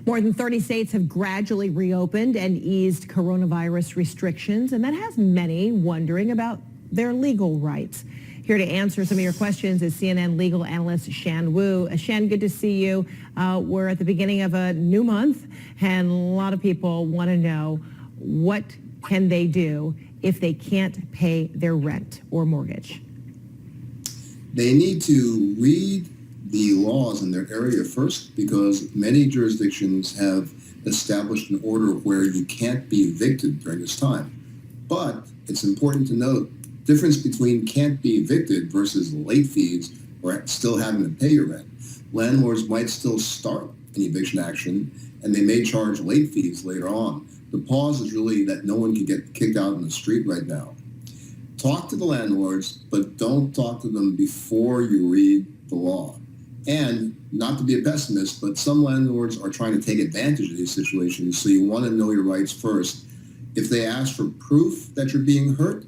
More than 30 states have gradually reopened and eased coronavirus restrictions, and that has many wondering about their legal rights. Here to answer some of your questions is CNN legal analyst Shan Wu. Shan, good to see you. We're at the beginning of a new month, and a lot of people want to know, what can they do if they can't pay their rent or mortgage? They need to read the laws in their area first, because many jurisdictions have established an order where you can't be evicted during this time. But it's important to note the difference between can't be evicted versus late fees or still having to pay your rent. Landlords might still start an eviction action, and they may charge late fees later on. The pause is really that no one can get kicked out in the street right now. Talk to the landlords, but don't talk to them before you read the law. And not to be a pessimist, but some landlords are trying to take advantage of these situations, so you want to know your rights first. If they ask for proof that you're being hurt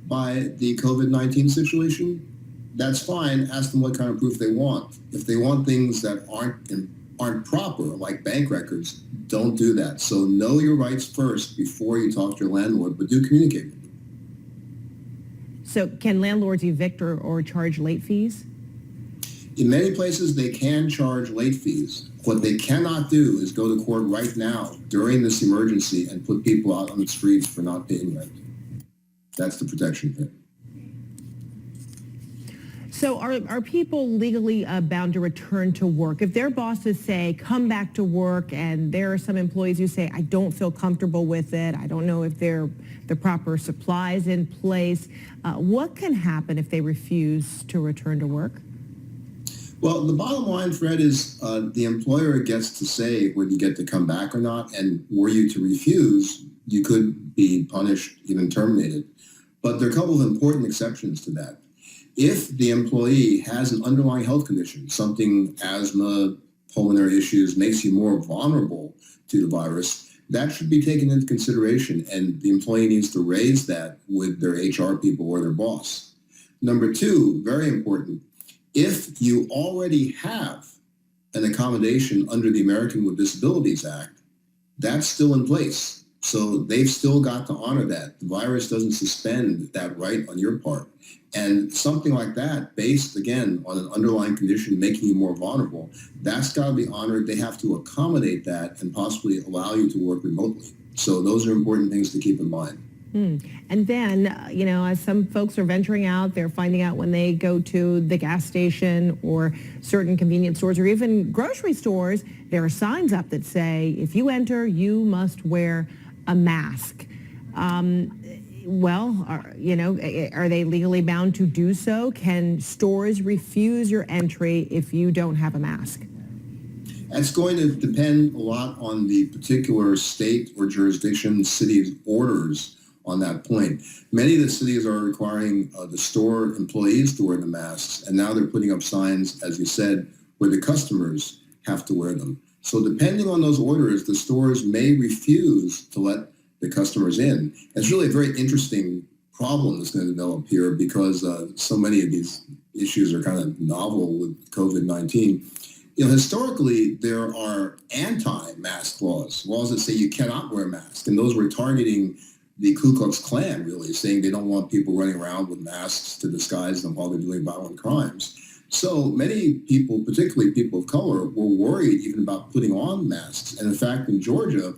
by the COVID-19 situation, that's fine. Ask them what kind of proof they want. If they want things that aren't proper, like bank records, don't do that. So know your rights first before you talk to your landlord, but do communicate with them. So can landlords evict or charge late fees? In many places, they can charge late fees. What they cannot do is go to court right now during this emergency and put people out on the streets for not paying rent. That's the protection thing. So are people legally bound to return to work? If their bosses say, come back to work, and there are some employees who say, I don't feel comfortable with it, I don't know if the proper supplies in place, what can happen if they refuse to return to work? Well, the bottom line, Fred, is the employer gets to say whether you get to come back or not, and were you to refuse, you could be punished, even terminated. But there are a couple of important exceptions to that. If the employee has an underlying health condition, something, asthma, pulmonary issues, makes you more vulnerable to the virus, that should be taken into consideration, and the employee needs to raise that with their HR people or their boss. Number two, very important, if you already have an accommodation under the American with Disabilities Act, that's still in place. So they've still got to honor that. The virus doesn't suspend that right on your part. And something like that, based, again, on an underlying condition making you more vulnerable, that's got to be honored. They have to accommodate that and possibly allow you to work remotely. So those are important things to keep in mind. And then, as some folks are venturing out, they're finding out when they go to the gas station or certain convenience stores or even grocery stores, there are signs up that say, if you enter, you must wear a mask. Are they legally bound to do so? Can stores refuse your entry if you don't have a mask? It's going to depend a lot on the particular state or jurisdiction, city's orders on that point. Many of the cities are requiring the store employees to wear the masks, and now they're putting up signs, as you said, where the customers have to wear them. So depending on those orders, the stores may refuse to let the customers in. It's really a very interesting problem that's going to develop here because so many of these issues are kind of novel with COVID-19. Historically, there are anti-mask laws that say you cannot wear a mask, and those were targeting the Ku Klux Klan, really, saying they don't want people running around with masks to disguise them while they're doing violent crimes. So many people, particularly people of color, were worried even about putting on masks. And in fact, in Georgia,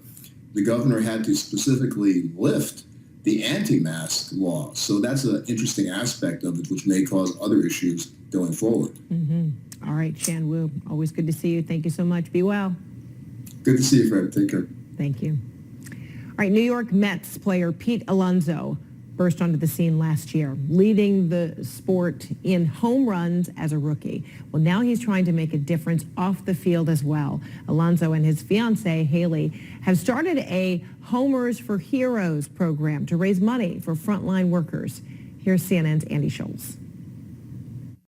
the governor had to specifically lift the anti-mask law. So that's an interesting aspect of it, which may cause other issues going forward. All right, Shan Wu, always good to see you. Thank you so much. Be well. Good to see you, Fred. Take care. Thank you. All right, New York Mets player Pete Alonso burst onto the scene last year, leading the sport in home runs as a rookie. Well, now he's trying to make a difference off the field as well. Alonso and his fiancée, Haley, have started a Homers for Heroes program to raise money for frontline workers. Here's CNN's Andy Schultz.